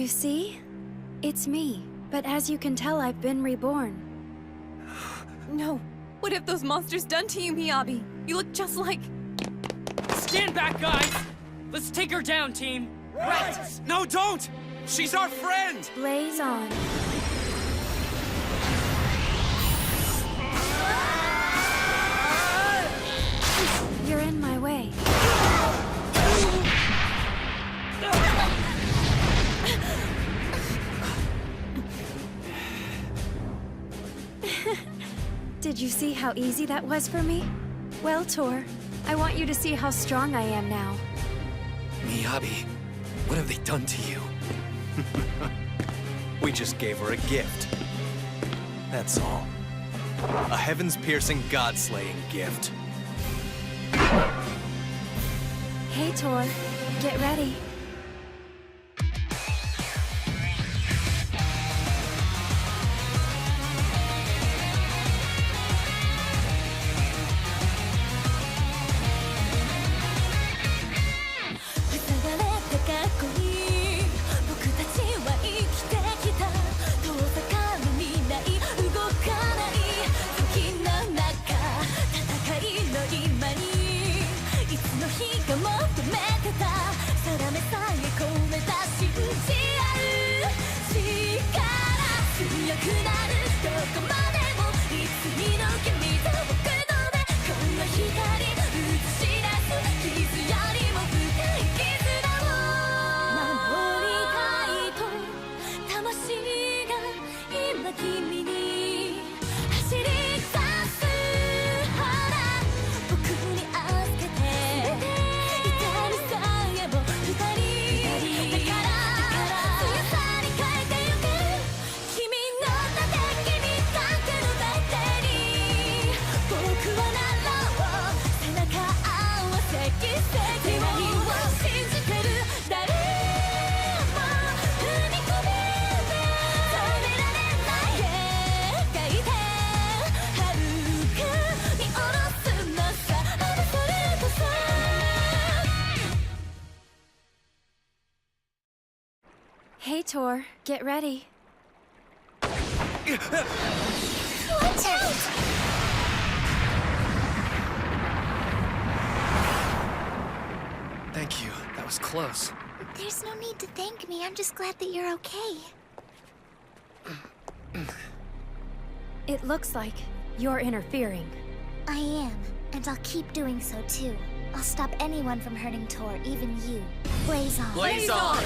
You see? It's me. But as you can tell, I've been reborn. No. What have those monsters done to you, Miyabi? You look just like... Stand back, guys! Let's take her down, team! Right! No, don't! She's our friend! Blaze on. You're in my way. Did you see how easy that was for me? Well, Tor, I want you to see how strong I am now. Miyabi, what have they done to you? We just gave her a gift. That's all. A heavens-piercing, god-slaying gift. Hey, Tor, get ready. Hey, Tor, get ready. Watch out! Thank you. That was close. There's no need to thank me. I'm just glad that you're okay. It looks like you're interfering. I am, and I'll keep doing so too. I'll stop anyone from hurting Tor, even you. Blaze on. Blaze on!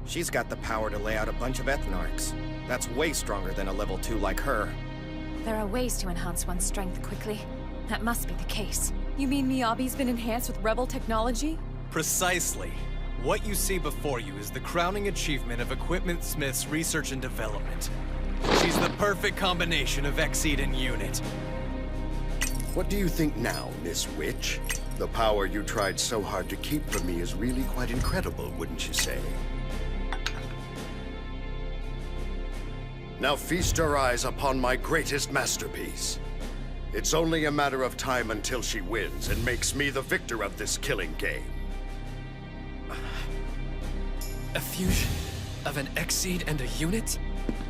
She's got the power to lay out a bunch of Ethnarchs. That's way stronger than a level 2 like her. There are ways to enhance one's strength quickly. That must be the case. You mean Miyabi's been enhanced with rebel technology? Precisely. What you see before you is the crowning achievement of Equipment Smith's research and development. She's the perfect combination of Exceed and Unit. What do you think now, Miss Witch? The power you tried so hard to keep from me is really quite incredible, wouldn't you say? Now feast your eyes upon my greatest masterpiece. It's only a matter of time until she wins and makes me the victor of this killing game. A fusion of an Exceed and a Unit?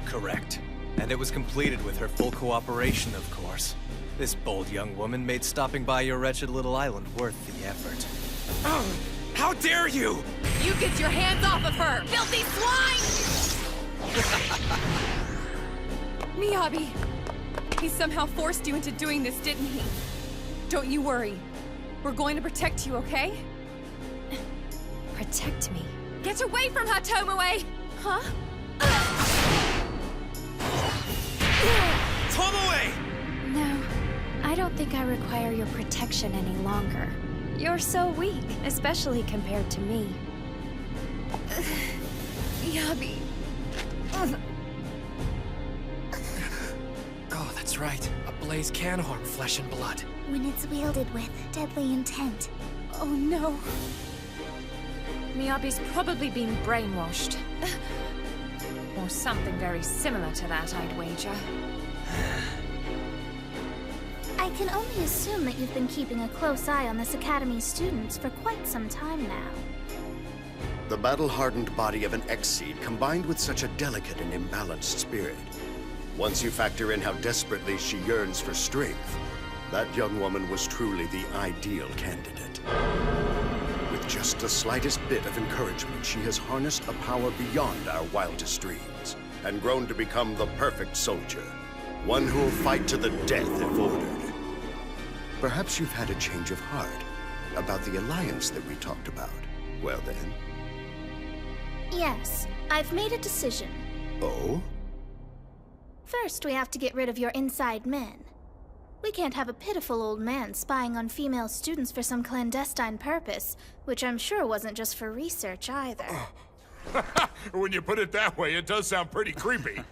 Correct. And it was completed with her full cooperation, of course. This bold young woman made stopping by your wretched little island worth the effort. Oh, how dare you! You get your hands off of her, filthy swine! Miyabi, he somehow forced you into doing this, didn't he? Don't you worry. We're going to protect you, okay? Protect me? Get away from her, Tomoe! Huh? Tomoe! No, I don't think I require your protection any longer. You're so weak, especially compared to me. Miyabi. Oh, that's right. A blaze can harm flesh and blood. When it's wielded with deadly intent. Oh no. Miyabi's probably been brainwashed. Or something very similar to that, I'd wager. I can only assume that you've been keeping a close eye on this Academy's students for quite some time now. The battle-hardened body of an Exceed combined with such a delicate and imbalanced spirit. Once you factor in how desperately she yearns for strength, that young woman was truly the ideal candidate. With just the slightest bit of encouragement, she has harnessed a power beyond our wildest dreams, and grown to become the perfect soldier. One who will fight to the death if ordered. Perhaps you've had a change of heart about the alliance that we talked about. Well then. Yes, I've made a decision. Oh? First, we have to get rid of your inside men. We can't have a pitiful old man spying on female students for some clandestine purpose, which I'm sure wasn't just for research either. When you put it that way, it does sound pretty creepy.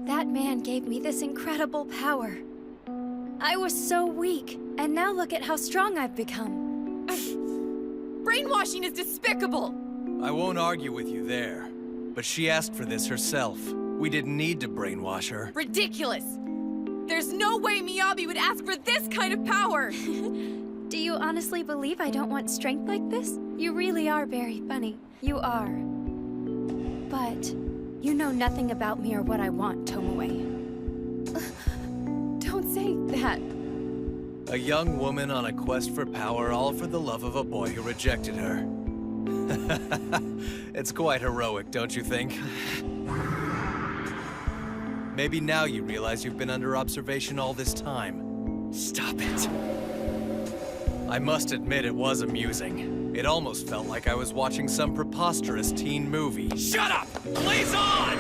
That man gave me this incredible power. I was so weak, and now look at how strong I've become. Brainwashing is despicable! I won't argue with you there. But she asked for this herself. We didn't need to brainwash her. Ridiculous! There's no way Miyabi would ask for this kind of power! Do you honestly believe I don't want strength like this? You really are very funny. You are. But you know nothing about me or what I want, Tomoe. Don't say that. A young woman on a quest for power, all for the love of a boy who rejected her. It's quite heroic, don't you think? Maybe now you realize you've been under observation all this time. Stop it. I must admit it was amusing. It almost felt like I was watching some preposterous teen movie. Shut up! Blaze on!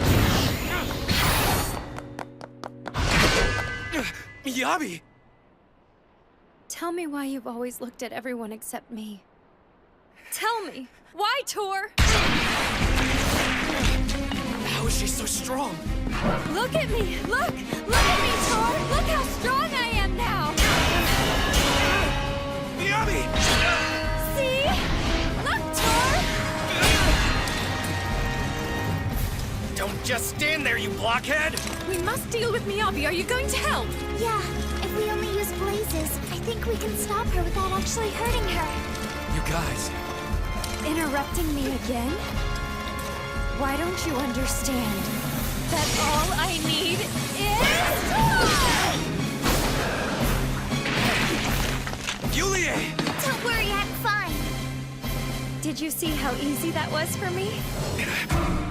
Miyabi! Tell me why you've always looked at everyone except me. Tell me! Why, Tor? How is she so strong? Look at me! Look! Look at me, Tor! Look how strong I am now! Miyabi! See? Look, Tor! Don't just stand there, you blockhead! We must deal with Miyabi. Are you going to help? Yeah, if we only use blazes, I think we can stop her without actually hurting her. You guys... Interrupting me again? Why don't you understand that all I need is... Yulie! Don't worry, I'm fine. Did you see how easy that was for me?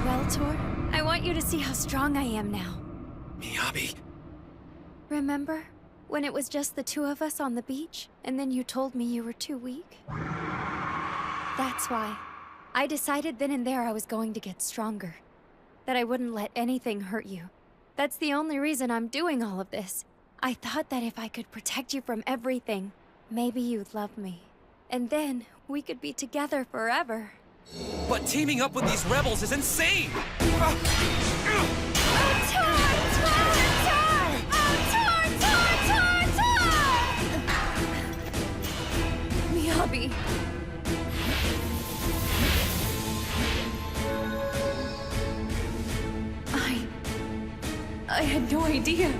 Well, Tor, I want you to see how strong I am now. Miyabi... Remember when it was just the two of us on the beach, and then you told me you were too weak? That's why. I decided then and there I was going to get stronger. That I wouldn't let anything hurt you. That's the only reason I'm doing all of this. I thought that if I could protect you from everything, maybe you'd love me. And then we could be together forever. But teaming up with these rebels is insane! Miyabi. I had no idea.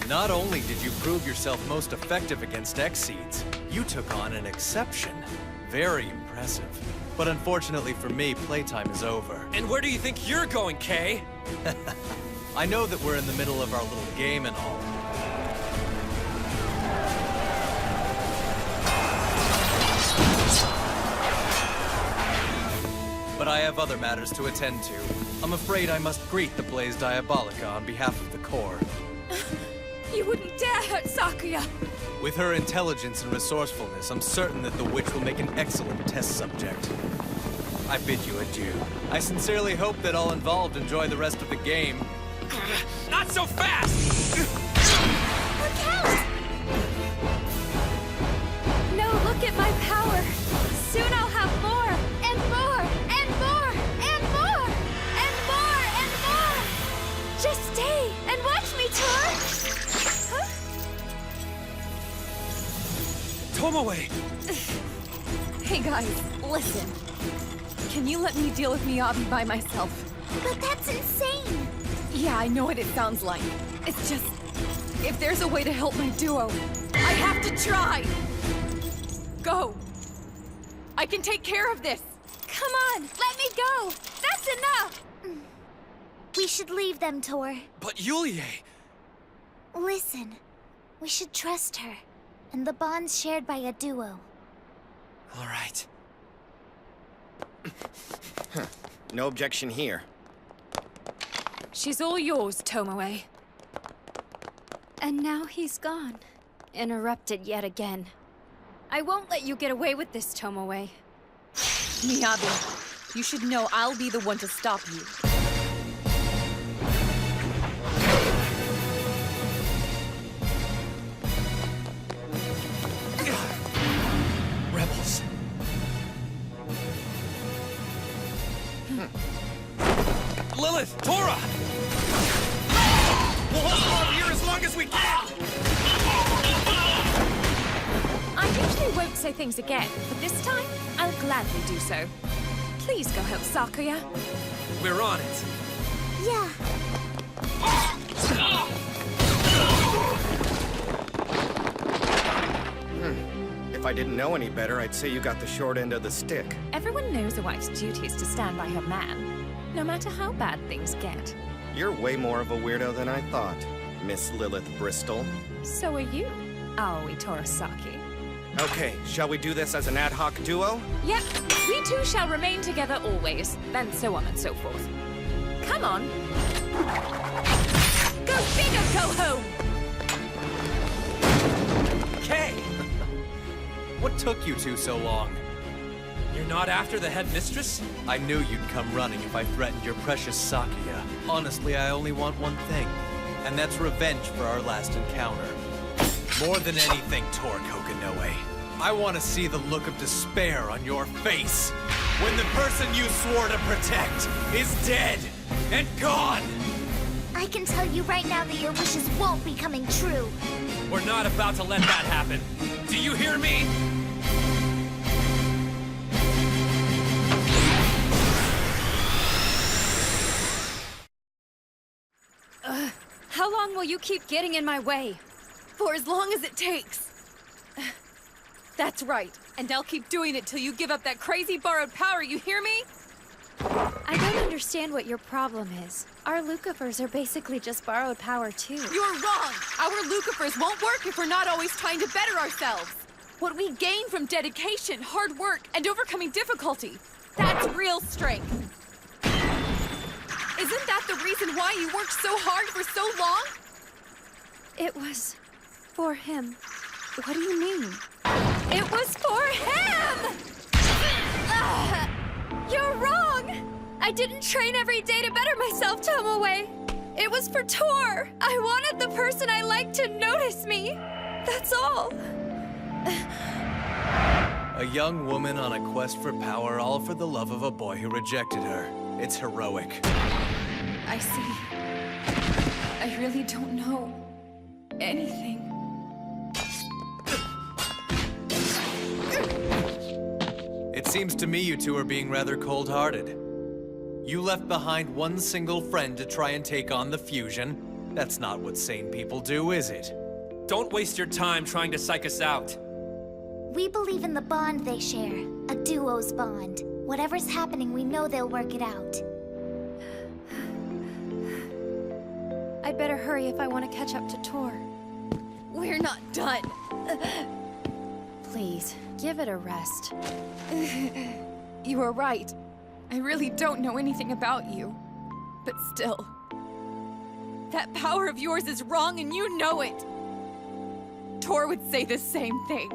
Not only did you prove yourself most effective against Exceeds, you took on an exception. Very impressive. But unfortunately for me, playtime is over. And where do you think you're going, Kay? I know that we're in the middle of our little game and all. But I have other matters to attend to. I'm afraid I must greet the Blaze Diabolica on behalf of the Corps. You wouldn't dare hurt Sakuya! With her intelligence and resourcefulness, I'm certain that the witch will make an excellent test subject. I bid you adieu. I sincerely hope that all involved enjoy the rest of the game. Not so fast! Look out! No, look at my power. Soon I'll have more, and more, and more, and more, and more, and more. Just stay and watch me, Tor. Huh? Tomoe! Hey guys, listen. Can you let me deal with Miyabi by myself? But that's insane! Yeah, I know what it sounds like. It's just, if there's a way to help my duo, I have to try! Go! I can take care of this! Come on, let me go! That's enough! We should leave them, Tor. But Yulie! Listen, we should trust her. And the bond's shared by a duo. All right. No objection here. She's all yours, Tomoe. And now he's gone. Interrupted yet again. I won't let you get away with this, Tomoe. Miyabi, you should know I'll be the one to stop you. Rebels. Lilith! Tora! We'll hold on here as long as we can! I usually won't say things again, but this time, I'll gladly do so. Please go help Sakuya. We're on it. Yeah. If I didn't know any better, I'd say you got the short end of the stick. Everyone knows a wife's duty is to stand by her man, no matter how bad things get. You're way more of a weirdo than I thought, Miss Lilith Bristol. So are you, Aoi Torasaki. Okay, shall we do this as an ad hoc duo? Yep, we two shall remain together always, then so on and so forth. Come on. Go big or go home! Kay! What took you two so long? You're not after the headmistress? I knew you'd come running if I threatened your precious Sakuya. Honestly, I only want one thing, and that's revenge for our last encounter. More than anything, Tor Kokinoe, I want to see the look of despair on your face when the person you swore to protect is dead and gone! I can tell you right now that your wishes won't be coming true. We're not about to let that happen. Do you hear me? How long will you keep getting in my way? For as long as it takes. That's right. And I'll keep doing it till you give up that crazy borrowed power, you hear me? I don't understand what your problem is. Our Lucifers are basically just borrowed power, too. You're wrong! Our Lucifers won't work if we're not always trying to better ourselves. What we gain from dedication, hard work, and overcoming difficulty, that's real strength. Isn't that the reason why you worked so hard for so long? It was for him. What do you mean? It was for him! You're wrong! I didn't train every day to better myself, Tomoe. It was for Tor. I wanted the person I liked to notice me. That's all. A young woman on a quest for power, all for the love of a boy who rejected her. It's heroic. I see. I really don't know anything. It seems to me you two are being rather cold-hearted. You left behind one single friend to try and take on the fusion. That's not what sane people do, is it? Don't waste your time trying to psych us out. We believe in the bond they share. A duo's bond. Whatever's happening, we know they'll work it out. I'd better hurry if I want to catch up to Tor. We're not done. Please, give it a rest. You are right. I really don't know anything about you. But still, that power of yours is wrong and you know it. Tor would say the same thing.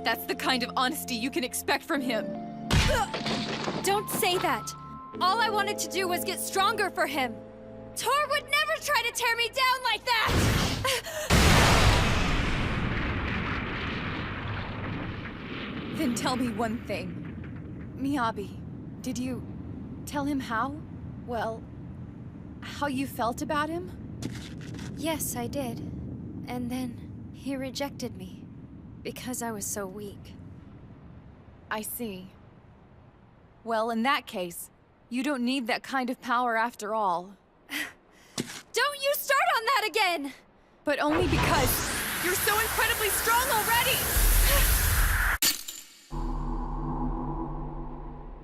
That's the kind of honesty you can expect from him. Don't say that. All I wanted to do was get stronger for him. Tor would never try to tear me down like that! Then tell me one thing. Miyabi, did you tell him how? Well, how you felt about him? Yes, I did. And then he rejected me because I was so weak. I see. Well, in that case, you don't need that kind of power after all. Don't you start on that again! But only because you're so incredibly strong already!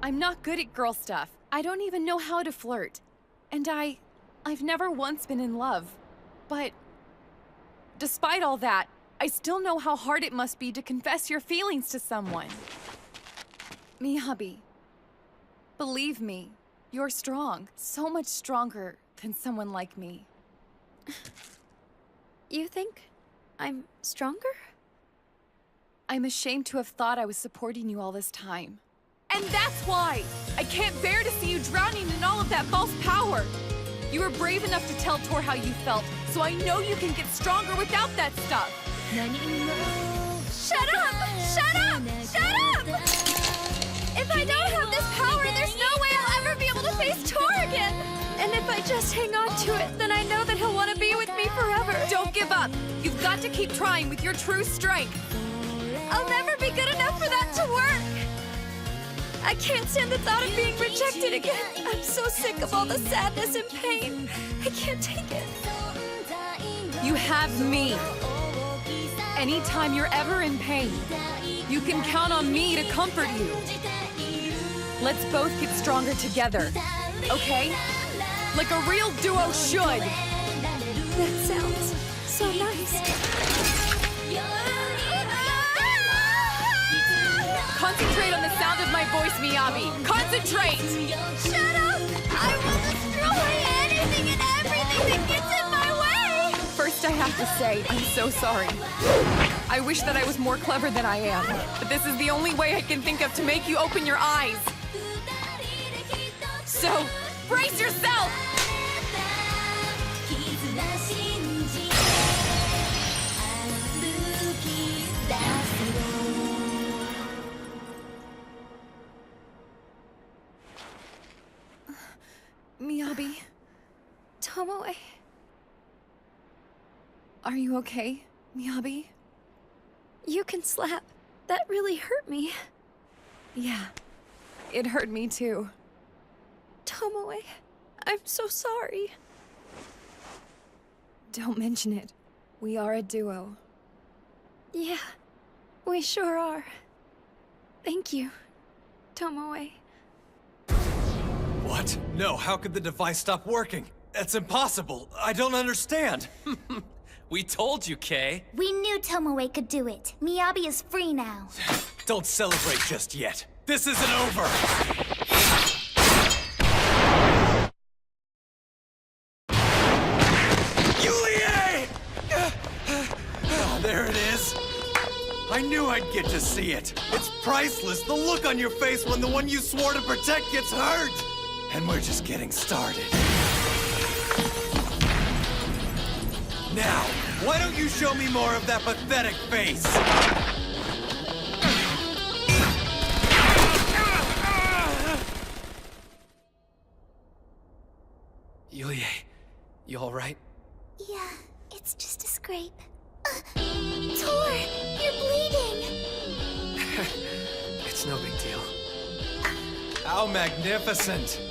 I'm not good at girl stuff. I don't even know how to flirt. And I've never once been in love. But despite all that, I still know how hard it must be to confess your feelings to someone. Miyabi, believe me, you're strong. So much stronger than someone like me. You think I'm stronger? I'm ashamed to have thought I was supporting you all this time. And that's why! I can't bear to see you drowning in all of that false power! You were brave enough to tell Tor how you felt, so I know you can get stronger without that stuff! Shut up! Shut up! Shut up! If I don't have this power, there's no way I'll ever be able to face Tor again! And if I just hang on to it, then I know that he'll want to be with me forever. Don't give up! You've got to keep trying with your true strength! I'll never be good enough for that to work! I can't stand the thought of being rejected again. I'm so sick of all the sadness and pain. I can't take it. You have me. Anytime you're ever in pain, you can count on me to comfort you. Let's both get stronger together, okay? Like a real duo should. That sounds so nice. Concentrate on the sound of my voice, Miyabi. Concentrate! Shut up! I will destroy anything and everything that gets in my way! First, I have to say, I'm so sorry. I wish that I was more clever than I am, but this is the only way I can think of to make you open your eyes. So, brace yourself! Miyabi, Tomoe. are you okay, Miyabi? You can slap. That really hurt me. Yeah, it hurt me too. Tomoe, I'm so sorry. Don't mention it. We are a duo. Yeah, we sure are. Thank you, Tomoe. What? No, how could the device stop working? That's impossible. I don't understand. We told you, Kay. We knew Tomoe could do it. Miyabi is free now. Don't celebrate just yet. This isn't over. Yulie! Oh, there it is. I knew I'd get to see it. It's priceless. The look on your face when the one you swore to protect gets hurt. And we're just getting started. Now, why don't you show me more of that pathetic face? Yulie, you all right? Yeah, it's just a scrape. Tor, you're bleeding! It's no big deal. How magnificent!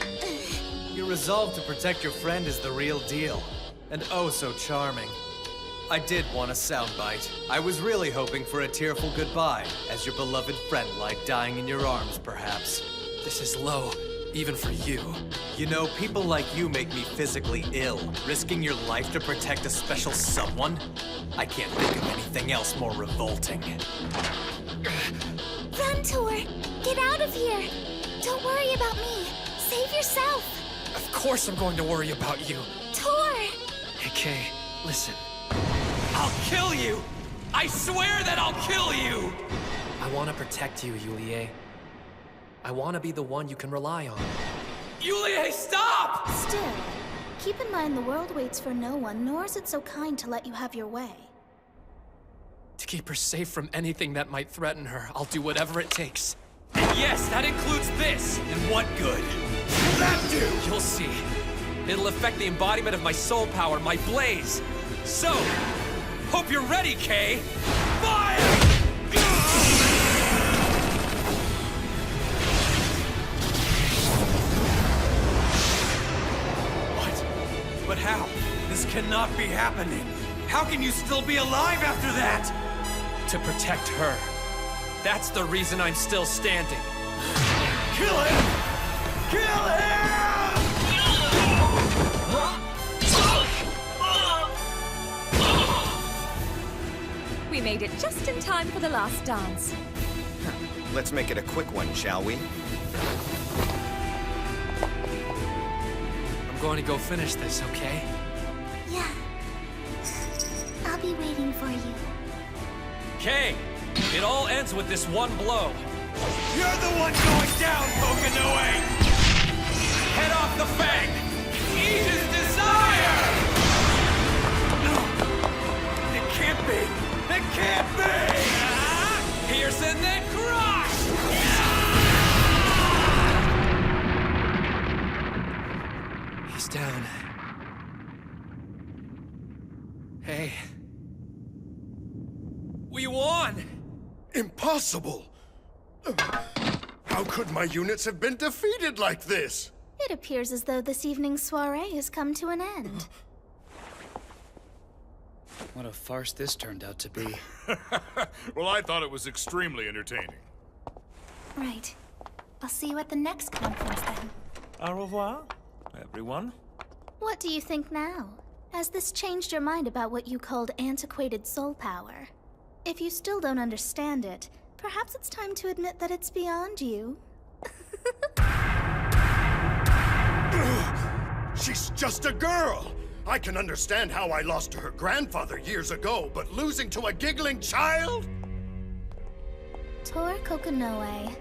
Your resolve to protect your friend is the real deal. And oh so charming. I did want a soundbite. I was really hoping for a tearful goodbye, as your beloved friend like dying in your arms, perhaps. This is low, even for you. You know, people like you make me physically ill. Risking your life to protect a special someone? I can't think of anything else more revolting. Run, Tor! Get out of here! Don't worry about me. Save yourself! Of course I'm going to worry about you. Tor! Hey, Kay, listen. I'll kill you! I swear that I'll kill you! I want to protect you, Yulie. I want to be the one you can rely on. Yulie, stop! Still, keep in mind the world waits for no one, nor is it so kind to let you have your way. To keep her safe from anything that might threaten her, I'll do whatever it takes. And yes, that includes this! And what good? Will that do? You'll see. It'll affect the embodiment of my soul power, my blaze. So, hope you're ready, Kay! Fire! cannot be happening. How can you still be alive after that? To protect her. That's the reason I'm still standing. Kill him! Kill him! We made it just in time for the last dance. Let's make it a quick one, shall we? I'm going to go finish this, okay? Yeah. I'll be waiting for you. Okay, it all ends with this one blow. You're the one going down, Kokonoe! Head off the Fang! Aegis Desire! It can't be! It can't be! Pierce and then crush! He's down. Hey. We won! Impossible! How could my units have been defeated like this? It appears as though this evening's soiree has come to an end. What a farce this turned out to be. Well, I thought it was extremely entertaining. Right. I'll see you at the next conference then. Au revoir, everyone. What do you think now? Has this changed your mind about what you called antiquated soul power? If you still don't understand it, perhaps it's time to admit that it's beyond you. She's just a girl! I can understand how I lost to her grandfather years ago, but losing to a giggling child? Tor Kokonoe,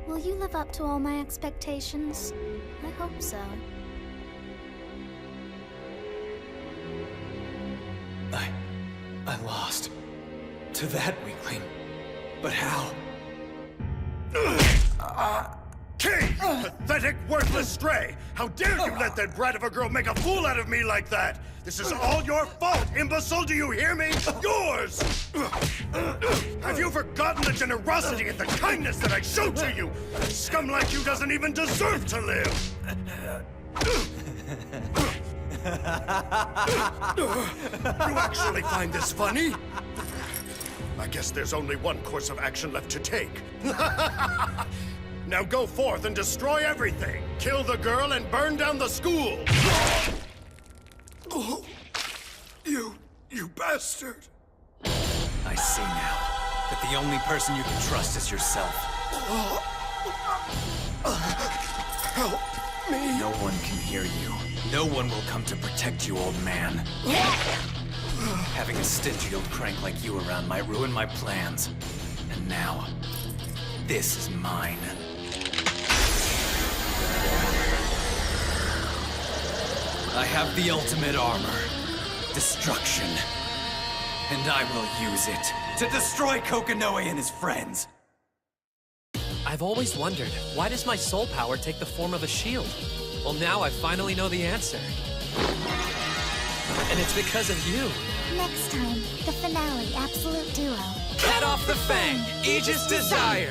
will you live up to all my expectations? I hope so. I lost. To that weakling. But how? King! Pathetic, worthless stray! How dare you let that brat of a girl make a fool out of me like that! This is all your fault, imbecile! Do you hear me? Yours! Have you forgotten the generosity and the kindness that I showed to you? Scum like you doesn't even deserve to live! You actually find this funny? I guess there's only one course of action left to take. Now go forth and destroy everything! Kill the girl and burn down the school! Oh, you bastard! I see now that the only person you can trust is yourself. Help me! No one can hear you. No one will come to protect you, old man. Having a stingy old crank like you around might ruin my plans. And now, this is mine. I have the ultimate armor. Destruction. And I will use it to destroy Kokonoe and his friends. I've always wondered, why does my soul power take the form of a shield? Well, now I finally know the answer. And it's because of you. Next time, the finale, Absolute Duo. Head off the Fang! Aegis Desire!